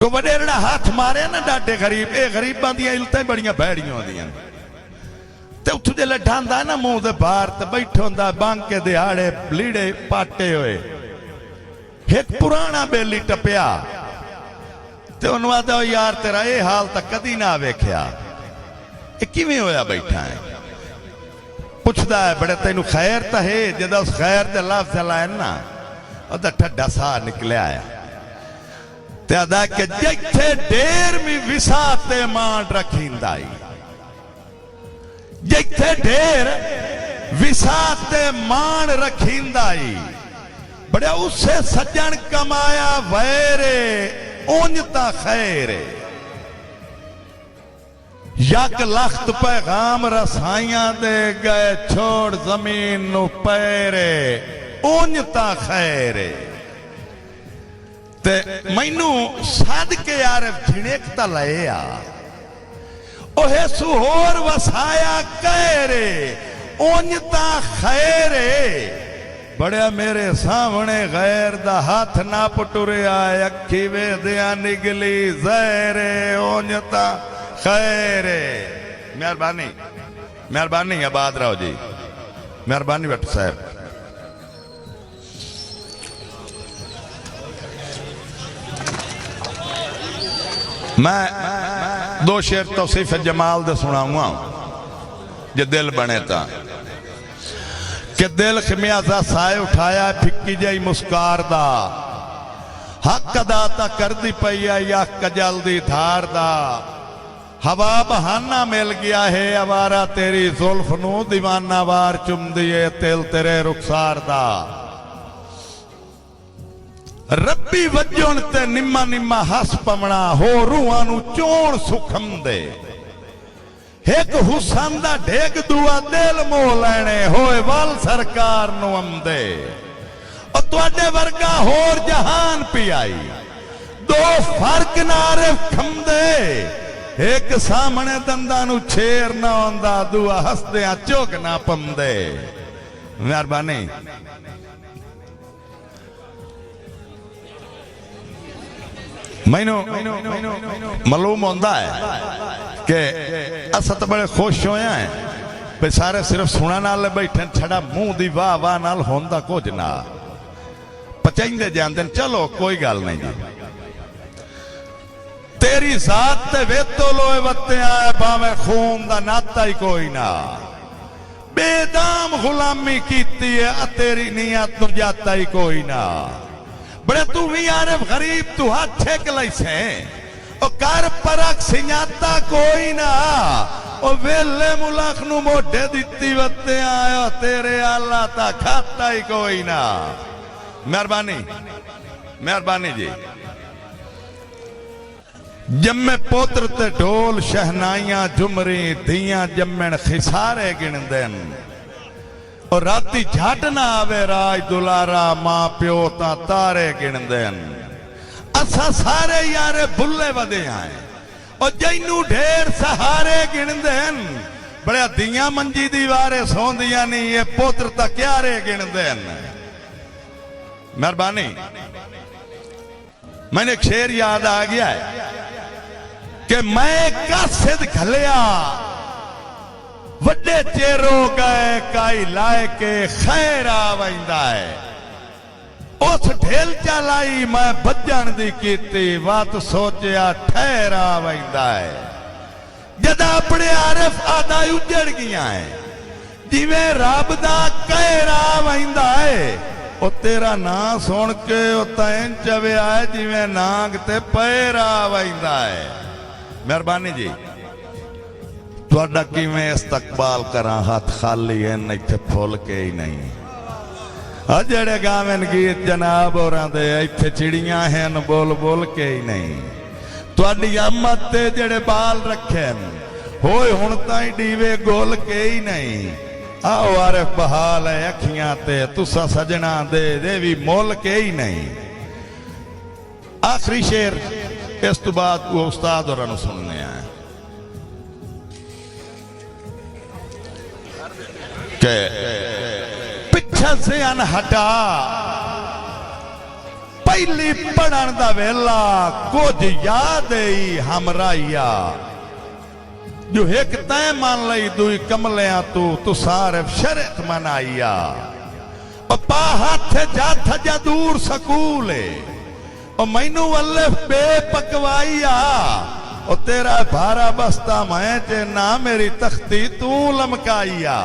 तो वडेरड़ा हाथ मारे ना डाटे गरीब ये गरीबां दियां इल्तां बड़ियां भैड़ियां होंदियां ते उत्थों जे ढांदा ना मुंह दे बाहर ते बैठा होंदा बांके दिहाड़े लीड़े पाटे होए एक पुराना बेली टपया ते उन्होंने आदा यार तेरा ये हाल तो कदी ना वेख्या ये किवें होया बैठा है पुछदा है बड़े तेनू खैर तो है जदा उस खैर दे लफ्ज़ लाए ना ओदा ठड्डा सा निकलिया आया ते आदा कि जिथे ढेर में विसा ते मान रखींदा जिथे ढेर विसा ते मान रखींदा बड़े उससे सज्जन कमाया वैरे ओंजता खैर यक लख्त पैगाम रसाइया दे गए छोड़ जमीन नु पैरे ओंजता खैर ते मैनू सद के यार झिणेकता लया ओहे सुहोर वसाया कहरे ओंजता खैरे बड़े मेरे सामने गैर दा हाथ ना पटुरिया अखी वे दिया निगली जहरे ओंजता खैरे मेहरबानी मेहरबानी आबाद रहो जी मेहरबानी भट्ट साहब मैं दो शेर तौसीफ जमाल दे सुनाऊंगा जे दिल बने ता कि दिल खमियाजा साए उठाया फिक्की जाई मुस्कार दा हक अदा ता कर दी पई या कजल दी धार दा हवा बहाना मिल गया है अवारा तेरी जुल्फ नू दीवाना वार चुम दिए तिल तेरे रुखसार दा रब्बी वजन ते निम्मा निम्मा हस पवना हो रूहां नू चोण सुखम दे एक हुसन दा ढेग दुआ दिल मोह लैने होए वल सरकार नू अमदे और तुहाडे वर्गा होर जहान पियाई दो फर्क नारे खमदे एक सामने दंदा नू छेर ना आंदा दुआ हसदे चुग ना पमदे मेहरबानी मैनू मालूम होता है कि अस तो बड़े खुश होए हैं भाई सारे सिर्फ सुना नाल बैठे छड़ा मुंह दी वाह वाह नाल होंदा कुछ ना पचाइंदे जाते चलो कोई गल नहीं जी तेरी जात ते वेतो लोए वत्ते आए भावे खून दा नाता ही कोई ना बेदाम गुलामी कीती है तेरी नियत नु जाता ही कोई ना बड़े तू भी यार गरीब तू हाथ छेक लैसे ओ कर परख सिंजाता कोई ना ओ वेले मुलाख नु मोढे दित्ती वत्ते आयो तेरे अल्लाह ता खाता ही कोई ना मेहरबानी मेहरबानी जी जम्मे पोत्र ते ढोल शहनाइयां झुमरी धियां जम्मण खिसारे गिनदेन और राती झट ना आवे राज दुलारा मां प्यो ता तारे गिनदेन असा सारे यारे बुल्ले वदे आए और जैनू ढेर सहारे गिनदेन बड़े दियां मंजी दीवारे सौंदियां नहीं ये पुत्र ता क्यारे गिनदेन मेहरबानी मैंने एक शेर याद आ गया है कि मैं कासिद घलिया वड्डे चेरो गए काई लाए के खैर आवेंदा है उस ढेल चलाई मैं बजन दी कीती बात सोचिया ठहर आवेंदा है जदा अपने आरिफ आदा उजड़ गया है जिवें रब दा कहर आवेंदा है ओ तेरा नां सुन के ओ तैन चविया है जिवें नांग ते पैर आवेंदा है मेहरबानी जी तुहाडा किवें इस्तकबाल करा हाथ खाली है इत्थे फुल के ही नहीं जेड़े गावन गीत जनाब होरां दे इत्थे चिड़ियां हैं बोल बोल के ही नहीं तुहाडी आमद ते जेड़े बाल रखे होए हुण ताईं डीवे गोल के ही नहीं आओ आरिफ बहाल है अखियां ते तुसा सजना दे भी मोल के ही नहीं आखिरी शेर इस तो बाद वो उस्ताद होरां नूं सुनने आए के पिछा से अन हटा पहली पढ़न दा वेला कुछ याद ही हमराइया जो एक तय मान लई दुई कमलिया तू सारे शरत मनाइया पा हाथ जाथ जा दूर सकूल मैनू अलिफ बे पकवाइया तेरा भारा बस्ता मैं चे ना मेरी तख्ती तू लमकाइया।